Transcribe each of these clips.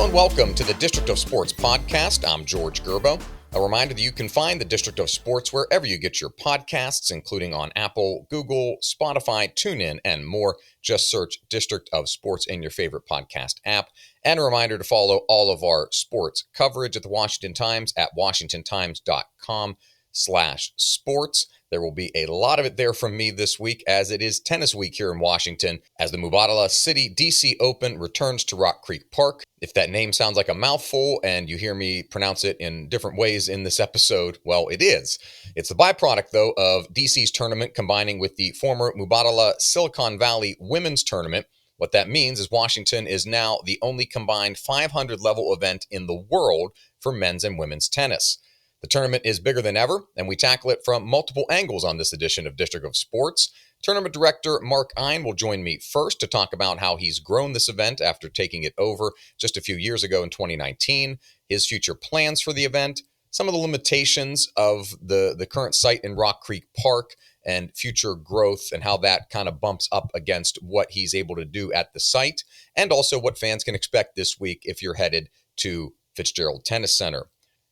and welcome to the District of Sports podcast. I'm George Gerbo. A reminder that you can find the District of Sports wherever you get your podcasts, including on Apple, Google, Spotify, TuneIn, and more. Just search District of Sports in your favorite podcast app. And a reminder to follow all of our sports coverage at the Washington Times at washingtontimes.com/sports. There will be a lot of it there from me this week, as it is tennis week here in Washington, as the Mubadala Citi DC Open returns to Rock Creek Park. If that name sounds like a mouthful and you hear me pronounce it in different ways in this episode, well, it is. It's the byproduct, though, of DC's tournament combining with the former Mubadala Silicon Valley Women's Tournament. What that means is Washington is now the only combined 500-level event in the world for men's and women's tennis. The tournament is bigger than ever, and we tackle it from multiple angles on this edition of District of Sports. Tournament director Mark Ein will join me first to talk about how he's grown this event after taking it over just a few years ago in 2019, his future plans for the event, some of the limitations of the current site in Rock Creek Park, and future growth and how that kind of bumps up against what he's able to do at the site, and also what fans can expect this week if you're headed to Fitzgerald Tennis Center.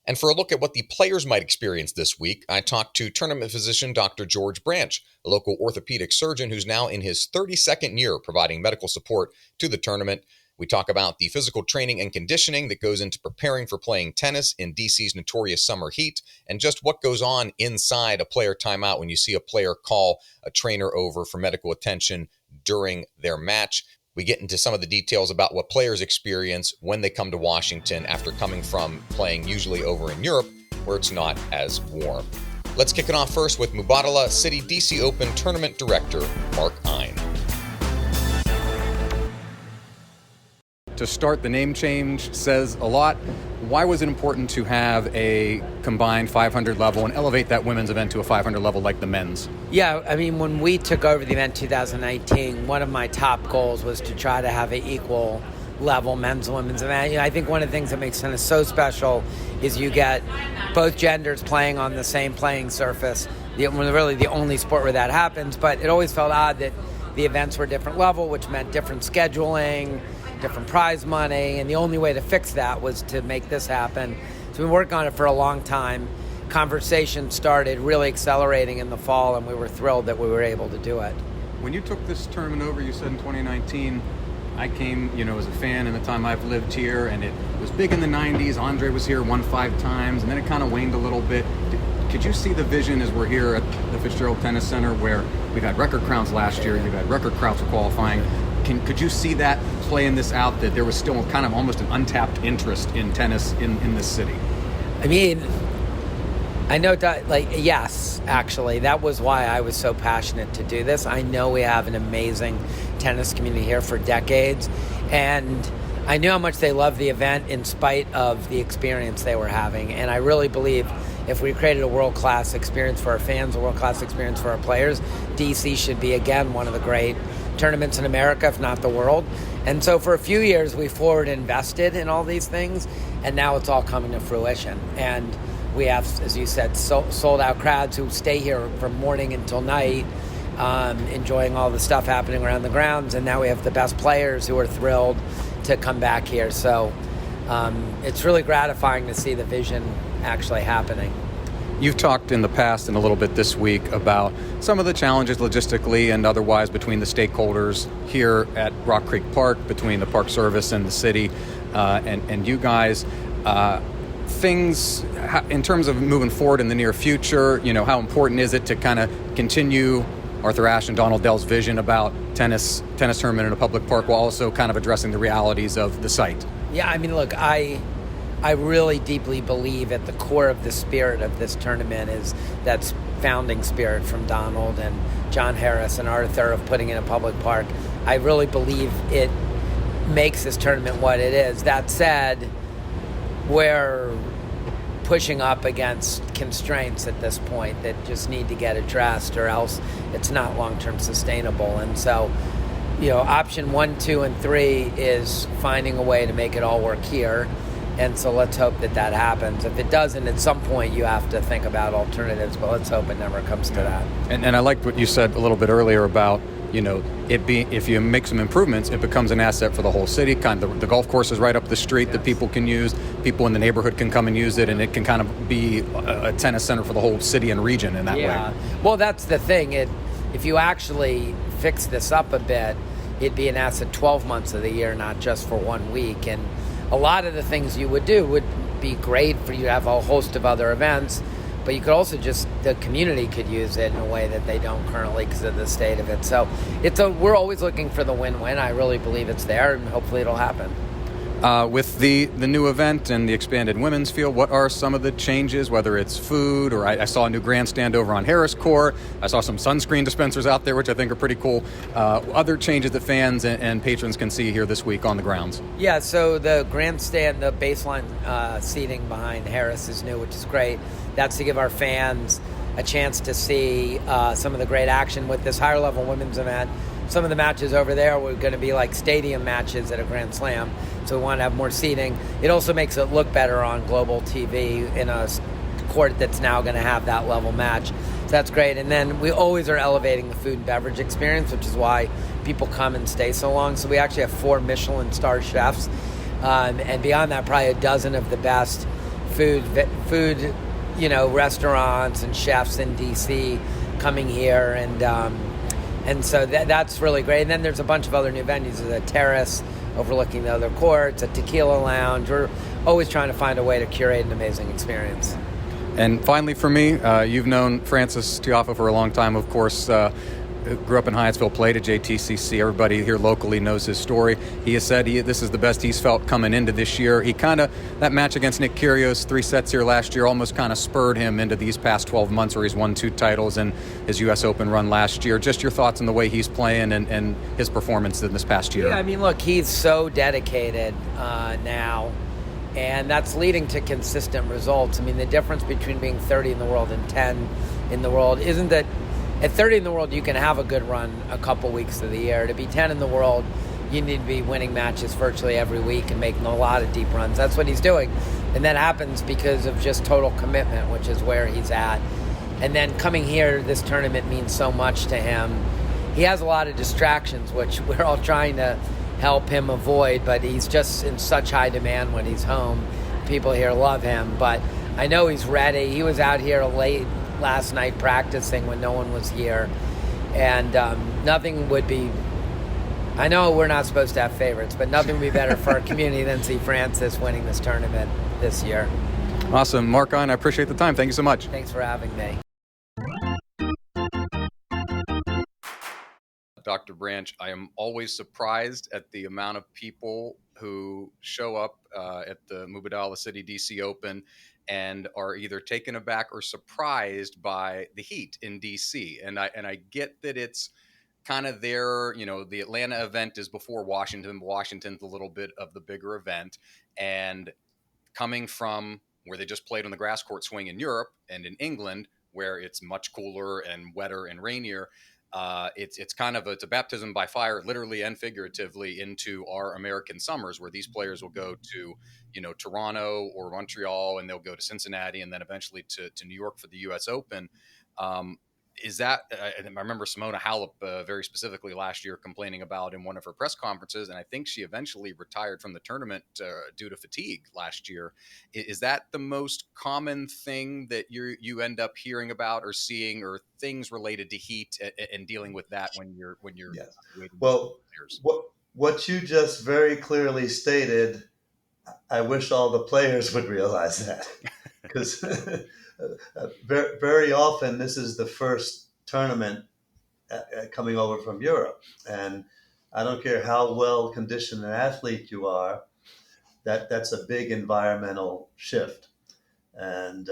And for a look at what the players might experience this week, I talked to tournament physician Dr. George Branche, a local orthopedic surgeon who's now in his 32nd year providing medical support to the tournament. We talk about the physical training and conditioning that goes into preparing for playing tennis in DC's notorious summer heat, and just what goes on inside a player timeout when you see a player call a trainer over for medical attention during their match. We get into some of the details about what players experience when they come to Washington after coming from playing usually over in Europe, where it's not as warm. Let's kick it off first with Mubadala Citi DC Open Tournament Director Mark Ein. To start, the name change says a lot. Why was it important to have a combined 500 level and elevate that women's event to a 500 level like the men's? Yeah, I mean, when we took over the event in 2019, one of my top goals was to try to have an equal level men's and women's event. You know, I think one of the things that makes tennis so special is you get both genders playing on the same playing surface. Really the only sport where that happens, but it always felt odd that the events were different level, which meant different scheduling, different prize money, and the only way to fix that was to make this happen. So we've been working on it for a long time. Conversation started really accelerating in the fall, and we were thrilled that we were able to do it. When you took this tournament over, you said in 2019, I came, as a fan in the time I've lived here, and it was big in the 90s. Andre was here, won 5 times, and then it kind of waned a little bit. Could you see the vision as we're here at the Fitzgerald Tennis Center, where we've had record crowds last year, you've had record crowds for qualifying? Could you see that playing this out, that there was still kind of almost an untapped interest in tennis in this city? I mean, I know that, yes, actually. That was why I was so passionate to do this. I know we have an amazing tennis community here for decades, and I knew how much they loved the event in spite of the experience they were having. And I really believe if we created a world-class experience for our fans, a world-class experience for our players, DC should be, again, one of the great tournaments in America, if not the world. And so for a few years, we forward invested in all these things, and now it's all coming to fruition. And we have, as you said, sold out crowds who stay here from morning until night, enjoying all the stuff happening around the grounds. And now we have the best players who are thrilled to come back here. So it's really gratifying to see the vision actually happening. You've talked in the past and a little bit this week about some of the challenges logistically and otherwise between the stakeholders here at Rock Creek Park, between the Park Service and the city and you guys. Things in terms of moving forward in the near future, how important is it to kind of continue Arthur Ashe and Donald Dell's vision about tennis tournament in a public park while also kind of addressing the realities of the site? Yeah, I mean, look, I really deeply believe at the core of the spirit of this tournament is that founding spirit from Donald and John Harris and Arthur of putting in a public park. I really believe it makes this tournament what it is. That said, we're pushing up against constraints at this point that just need to get addressed, or else it's not long-term sustainable. And so, option 1, 2, and 3 is finding a way to make it all work here. And so let's hope that happens. If it doesn't, at some point you have to think about alternatives, but let's hope it never comes to that. And I liked what you said a little bit earlier about, if you make some improvements, it becomes an asset for the whole city. Kind of the golf course is right up the street that people can use. People in the neighborhood can come and use it, and it can kind of be a tennis center for the whole city and region in that way. Well, that's the thing. If you actually fix this up a bit, it'd be an asset 12 months of the year, not just for 1 week. And a lot of the things you would do would be great for you to have a host of other events, but you could also the community could use it in a way that they don't currently because of the state of it. So we're always looking for the win-win. I really believe it's there, and hopefully it'll happen. With the new event and the expanded women's field, what are some of the changes, whether it's food or I saw a new grandstand over on Harris Court. I saw some sunscreen dispensers out there, which I think are pretty cool. Other changes that fans and patrons can see here this week on the grounds. Yeah, so the grandstand, the baseline seating behind Harris is new, which is great. That's to give our fans a chance to see some of the great action with this higher level women's event. Some of the matches over there were going to be like stadium matches at a Grand Slam, so we want to have more seating. It also makes it look better on global TV in a court that's now going to have that level match. So that's great. And then we always are elevating the food and beverage experience, which is why people come and stay so long. So we actually have 4 Michelin star chefs, and beyond that, probably a dozen of the best food, restaurants and chefs in DC coming here, and so that's really great. And then there's a bunch of other new venues. There's a terrace overlooking the other courts, a tequila lounge. We're always trying to find a way to curate an amazing experience. And finally, for me, you've known Francis Tiafoe for a long time, of course. Grew up in Hyattsville, played at JTCC. Everybody here locally knows his story. He has said this is the best he's felt coming into this year. That match against Nick Kyrgios, 3 sets here last year, almost kind of spurred him into these past 12 months where he's won 2 titles and his U.S. Open run last year. Just your thoughts on the way he's playing and his performance in this past year. Yeah, I mean, look, he's so dedicated now, and that's leading to consistent results. I mean, the difference between being 30 in the world and 10 in the world isn't that at 30 in the world, you can have a good run a couple weeks of the year. To be 10 in the world, you need to be winning matches virtually every week and making a lot of deep runs. That's what he's doing. And that happens because of just total commitment, which is where he's at. And then coming here, this tournament means so much to him. He has a lot of distractions, which we're all trying to help him avoid, but he's just in such high demand when he's home. People here love him, but I know he's ready. He was out here late last night practicing when no one was here, and nothing would be, I know we're not supposed to have favorites, but nothing would be better for our community than see Francis winning this tournament this year. Awesome. Mark, I appreciate the time. Thank you so much. Thanks for having me. Dr. Branche, I am always surprised at the amount of people who show up at the Mubadala Citi DC Open and are either taken aback or surprised by the heat in DC. And I get that it's kind of there, the Atlanta event is before Washington. Washington's a little bit of the bigger event. And coming from where they just played on the grass court swing in Europe and in England, where it's much cooler and wetter and rainier, it's a baptism by fire, literally and figuratively, into our American summers, where these players will go to, Toronto or Montreal, and they'll go to Cincinnati, and then eventually to New York for the U.S. Open. Is that? I remember Simona Halep very specifically last year complaining about in one of her press conferences, and I think she eventually retired from the tournament due to fatigue last year. Is that the most common thing that you end up hearing about or seeing, or things related to heat and dealing with that when you're Yes. waiting? Well, what you just very clearly stated, I wish all the players would realize that, because very, very often this is the first tournament coming over from Europe, and I don't care how well conditioned an athlete you are, that's a big environmental shift. And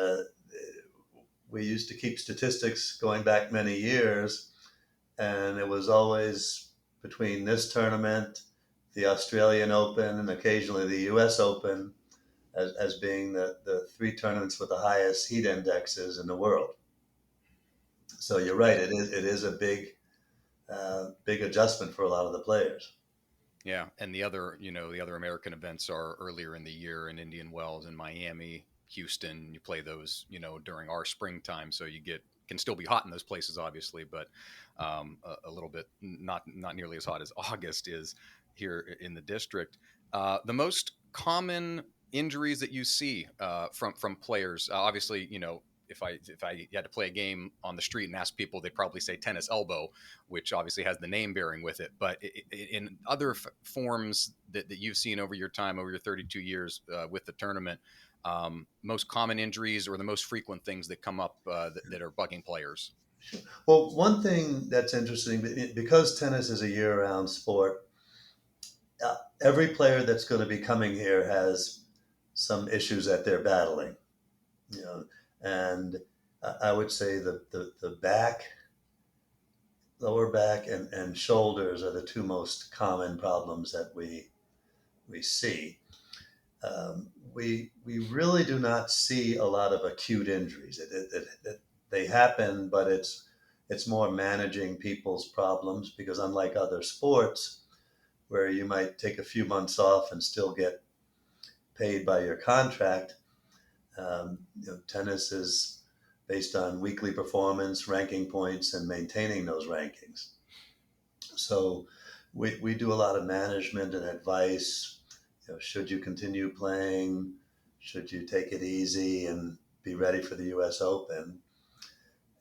we used to keep statistics going back many years, and it was always between this tournament, the Australian Open, and occasionally the U.S. Open, as being the 3 tournaments with the highest heat indexes in the world. So you're right; it is a big adjustment for a lot of the players. Yeah, and the other American events are earlier in the year in Indian Wells and Miami, Houston. You play those, during our springtime, so you get can still be hot in those places, obviously, but a little bit not nearly as hot as August is here in the district. The most common injuries that you see from players, obviously, if I had to play a game on the street and ask people, they'd probably say tennis elbow, which obviously has the name bearing with it. But in other forms that you've seen over your time, over your 32 years with the tournament, most common injuries or the most frequent things that come up that are bugging players? Well, one thing that's interesting, because tennis is a year-round sport, every player that's going to be coming here has some issues that they're battling, you know, and I would say the back, lower back, and shoulders are the two most common problems that we see. We really do not see a lot of acute injuries. They happen, but it's more managing people's problems, because unlike other sports where you might take a few months off and still get paid by your contract, tennis is based on weekly performance, ranking points, and maintaining those rankings. So we do a lot of management and advice. Should you continue playing? Should you take it easy and be ready for the U.S. Open?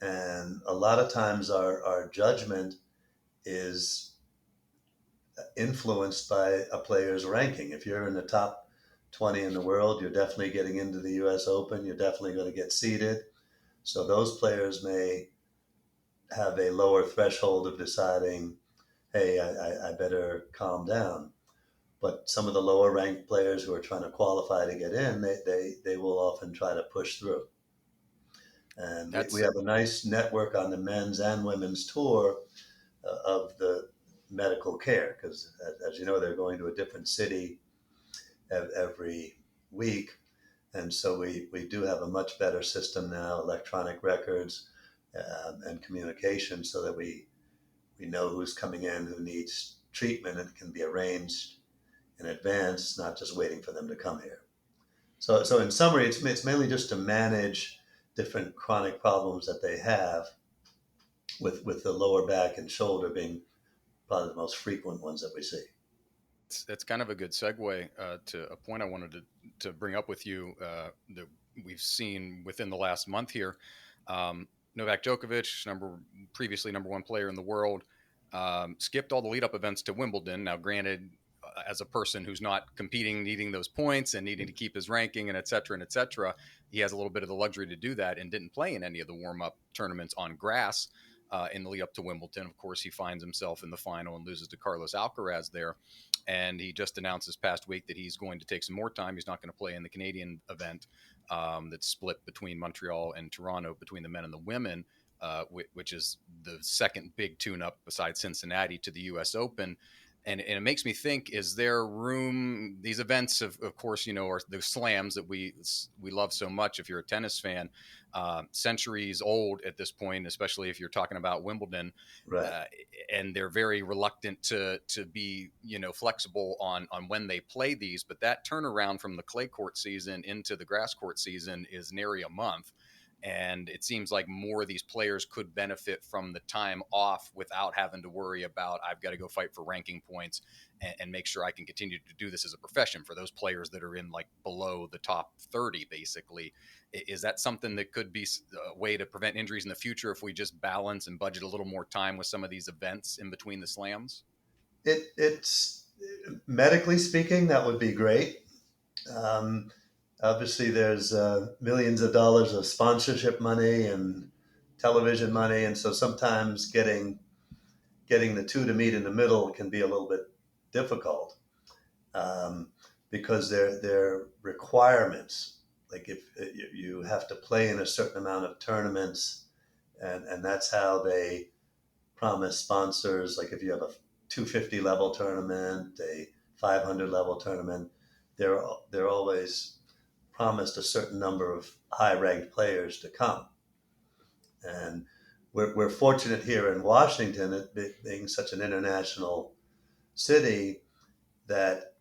And a lot of times our judgment is influenced by a player's ranking. If you're in the top 20 in the world, you're definitely getting into the U.S. Open. You're definitely going to get seeded. So those players may have a lower threshold of deciding, hey, I better calm down. But some of the lower ranked players who are trying to qualify to get in, they will often try to push through. And we have a nice network on the men's and women's tour of the medical care, because as you know, they're going to a different city every week. And so we do have a much better system now, electronic records and communication, so that we know who's coming in, who needs treatment, and can be arranged in advance, not just waiting for them to come here. So in summary, it's mainly just to manage different chronic problems that they have, with the lower back and shoulder being probably the most frequent ones that we see. It's kind of a good segue to a point I wanted to bring up with you that we've seen within the last month here. Novak Djokovic, previously number one player in the world, skipped all the lead-up events to Wimbledon. Now, granted, as a person who's not competing, needing those points and needing to keep his ranking and et cetera, he has a little bit of the luxury to do that, and didn't play in any of the warm-up tournaments on grass in the lead up to Wimbledon. Of course, he finds himself in the final and loses to Carlos Alcaraz there. And he just announced this past week that he's going to take some more time. He's not going to play in the Canadian event that's split between Montreal and Toronto, between the men and the women, which is the second big tune-up besides Cincinnati to the U.S. Open. And it makes me think, is there room, these events of course, are the slams that we love so much if you're a tennis fan, centuries old at this point, especially if you're talking about Wimbledon, Right. And they're very reluctant to be, flexible on when they play these. But that turnaround from the clay court season into the grass court season is nary a month. And it seems like more of these players could benefit from the time off without having to worry about, I've got to go fight for ranking points and make sure I can continue to do this as a profession, for those players that are in like below the top 30, basically. Is that something that could be a way to prevent injuries in the future if we just balance and budget a little more time with some of these events in between the slams? It's medically speaking, that would be great. Um, Obviously, there's millions of dollars of sponsorship money and television money, and so sometimes getting the two to meet in the middle can be a little bit difficult, because they're requirements. Like, if you have to play in a certain amount of tournaments, and that's how they promise sponsors. Like, if you have a 250 level tournament, a 500 level tournament, they're always promised a certain number of high-ranked players to come. And we're fortunate here in Washington, it being such an international city, that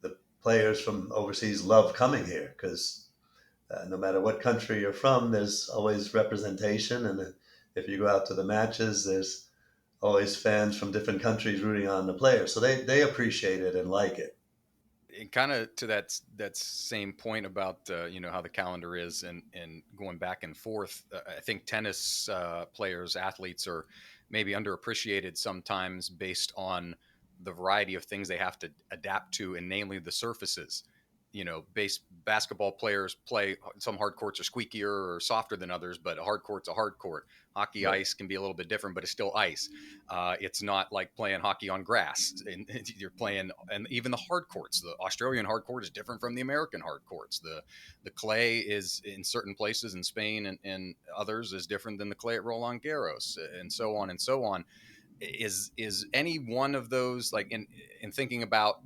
the players from overseas love coming here, because no matter what country you're from, there's always representation, and if you go out to the matches, there's always fans from different countries rooting on the players. So they appreciate it and like it. And kind of to that same point about how the calendar is and going back and forth. I think tennis players, athletes are maybe underappreciated sometimes based on the variety of things they have to adapt to, and namely the surfaces. Basketball players play, some hard courts are squeakier or softer than others, but a hard court's a hard court. Hockey Right. ice can be a little bit different, but it's still ice. It's not like playing hockey on grass. And you're playing, and even the hard courts. The Australian hard court is different from the American hard courts. The clay is in certain places in Spain and others is different than the clay at Roland Garros, and so on and so on. Is any one of those, like, in thinking about,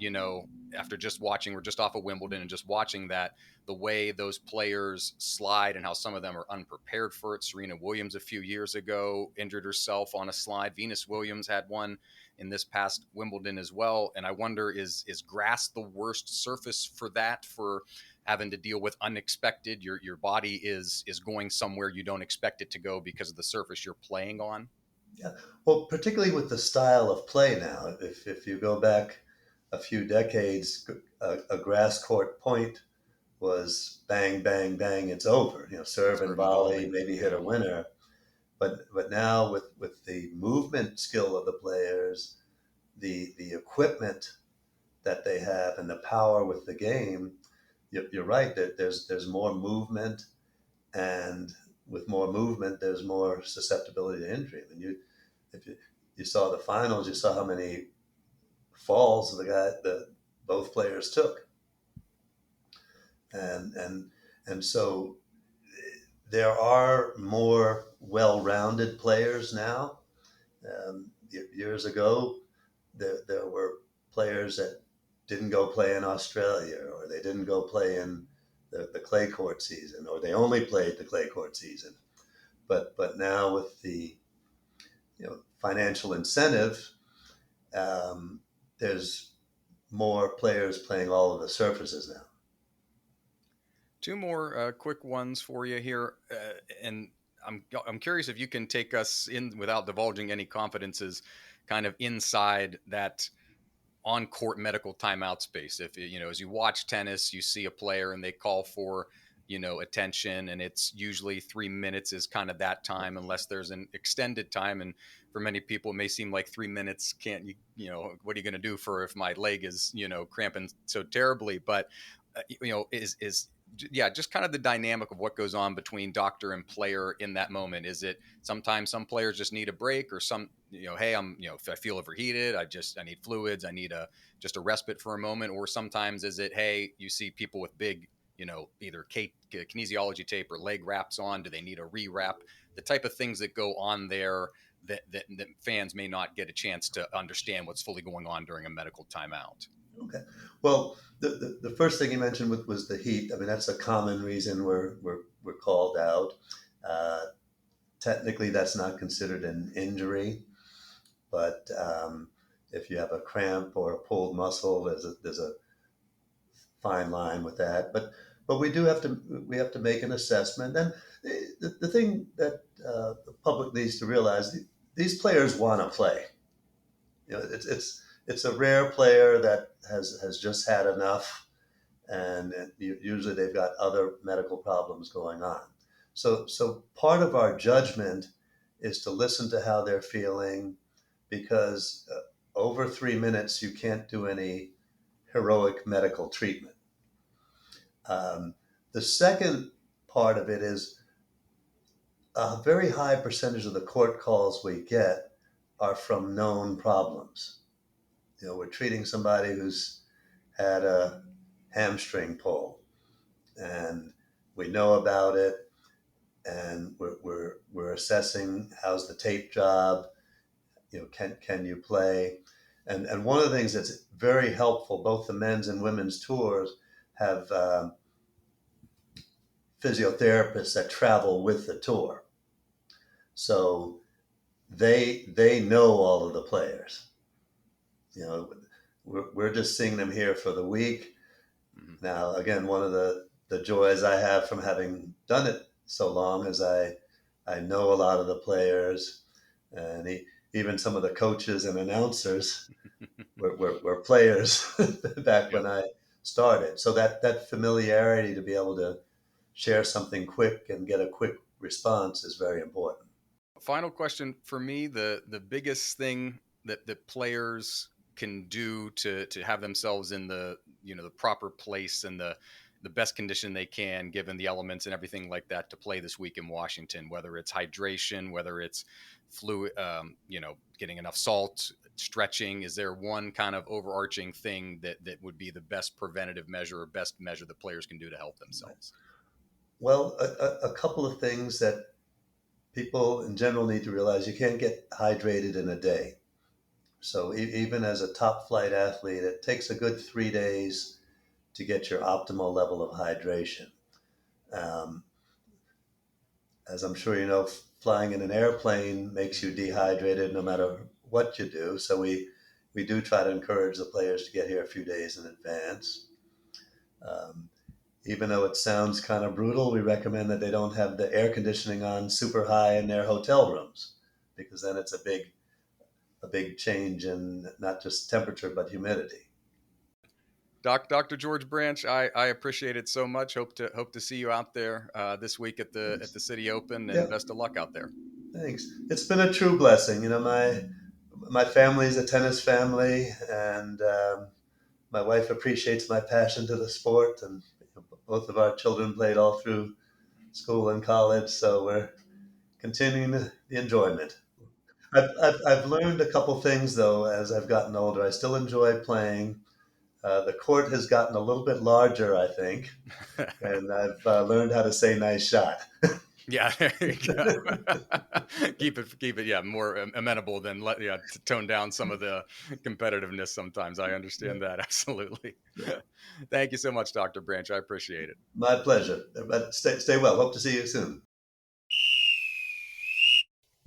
after just watching, we're just off of Wimbledon and just watching that, the way those players slide and how some of them are unprepared for it. Serena Williams a few years ago injured herself on a slide. Venus Williams had one in this past Wimbledon as well. And I wonder, is grass the worst surface for that, for having to deal with unexpected, your body is going somewhere you don't expect it to go because of the surface you're playing on? Yeah. Well, particularly with the style of play now, if you go back a few decades, a grass court point was bang, bang, bang, it's over. Serve and Serve and volley, volley. maybe hit Yeah. a winner. But now with the movement skill of the players, the equipment that they have, and the power with the game, you're right that there's more movement, and with more movement, there's more susceptibility to injury. I mean, if you saw the finals, you saw how many falls that both players took, and so there are more well-rounded players now. Years ago, there were players that didn't go play in Australia, or they didn't go play in the clay court season, or they only played the clay court season. But now with the financial incentive, there's more players playing all of the surfaces now. Two more quick ones for you here, and I'm curious if you can take us in without divulging any confidences, kind of inside that on court medical timeout space. If as you watch tennis, you see a player and they call for attention, and it's usually 3 minutes is kind of that time, unless there's an extended time. And for many people, it may seem like 3 minutes can't what are you going to do for if my leg is cramping so terribly? But is yeah, just kind of the dynamic of what goes on between doctor and player in that moment. Is it sometimes some players just need a break, or some, hey, I'm, if I feel overheated, I need fluids, I need just a respite for a moment? Or sometimes is it, hey, you see people with big, either kinesiology tape or leg wraps on, do they need a rewrap? The type of things that go on there that fans may not get a chance to understand what's fully going on during a medical timeout. Okay. Well, the first thing you mentioned was the heat. I mean, that's a common reason we're called out. Uh, Technically, that's not considered an injury, but if you have a cramp or a pulled muscle, there's a fine line with that. But we have to make an assessment. And the thing that the public needs to realize, these players want to play. It's a rare player that has just had enough, and usually they've got other medical problems going on. So part of our judgment is to listen to how they're feeling, because over 3 minutes you can't do any heroic medical treatment. Um, the second part of it is a very high percentage of the court calls we get are from known problems. We're treating somebody who's had a hamstring pull, and we know about it, and we're assessing how's the tape job. Can you play? And one of the things that's very helpful, both the men's and women's tours have physiotherapists that travel with the tour, so they know all of the players. We're just seeing them here for the week. Mm-hmm. Now, again, one of the joys I have from having done it so long is I I know a lot of the players, and even some of the coaches and announcers were players back Yeah. when I started. So that familiarity to be able to share something quick and get a quick response is very important. Final question for me: the biggest thing that players can do to have themselves in the the proper place and the best condition they can, given the elements and everything like that, to play this week in Washington. Whether it's hydration, whether it's fluid, getting enough salt, stretching. Is there one kind of overarching thing that would be the best preventative measure or best measure that players can do to help themselves? Well, a couple of things that people in general need to realize: you can't get hydrated in a day. So even as a top flight athlete, it takes a good 3 days to get your optimal level of hydration. Um, as I'm sure you know, flying in an airplane makes you dehydrated no matter what you do. So we do try to encourage the players to get here a few days in advance. Um, Even though it sounds kind of brutal, we recommend that they don't have the air conditioning on super high in their hotel rooms, because then it's a big change in not just temperature but humidity. Dr. George Branche, I appreciate it so much. Hope to see you out there this week at the City Open, and Yeah, best of luck out there. thanks. It's been a true blessing. My family's a tennis family, and my wife appreciates my passion to the sport, and both of our children played all through school and college, so we're continuing the enjoyment. I've learned a couple things though as I've gotten older. I still enjoy playing. The court has gotten a little bit larger, I think, and I've learned how to say "nice shot." Yeah, there you go. keep it, yeah, more amenable than to tone down some of the competitiveness sometimes. I understand that absolutely. Thank you so much, Dr. Branche. I appreciate it. My pleasure. But stay well. Hope to see you soon.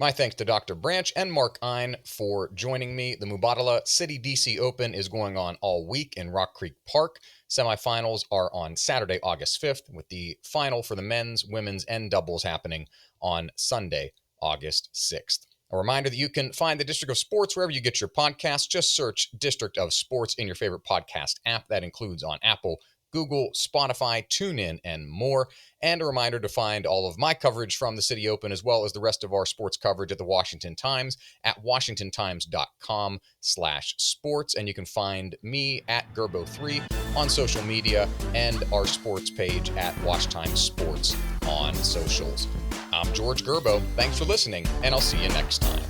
My thanks to Dr. Branche and Mark Ein for joining me. The Mubadala Citi DC Open is going on all week in Rock Creek Park. Semifinals are on Saturday, August 5th, with the final for the men's, women's, and doubles happening on Sunday, August 6th. A reminder that you can find the District of Sports wherever you get your podcasts. Just search District of Sports in your favorite podcast app. That includes on Apple, Google, Spotify, TuneIn, and more. And a reminder to find all of my coverage from the City Open, as well as the rest of our sports coverage at the Washington Times at washingtontimes.com/sports. And you can find me at Gerbo3 on social media and our sports page at Wash Times Sports on socials. I'm George Gerbo. Thanks for listening, and I'll see you next time.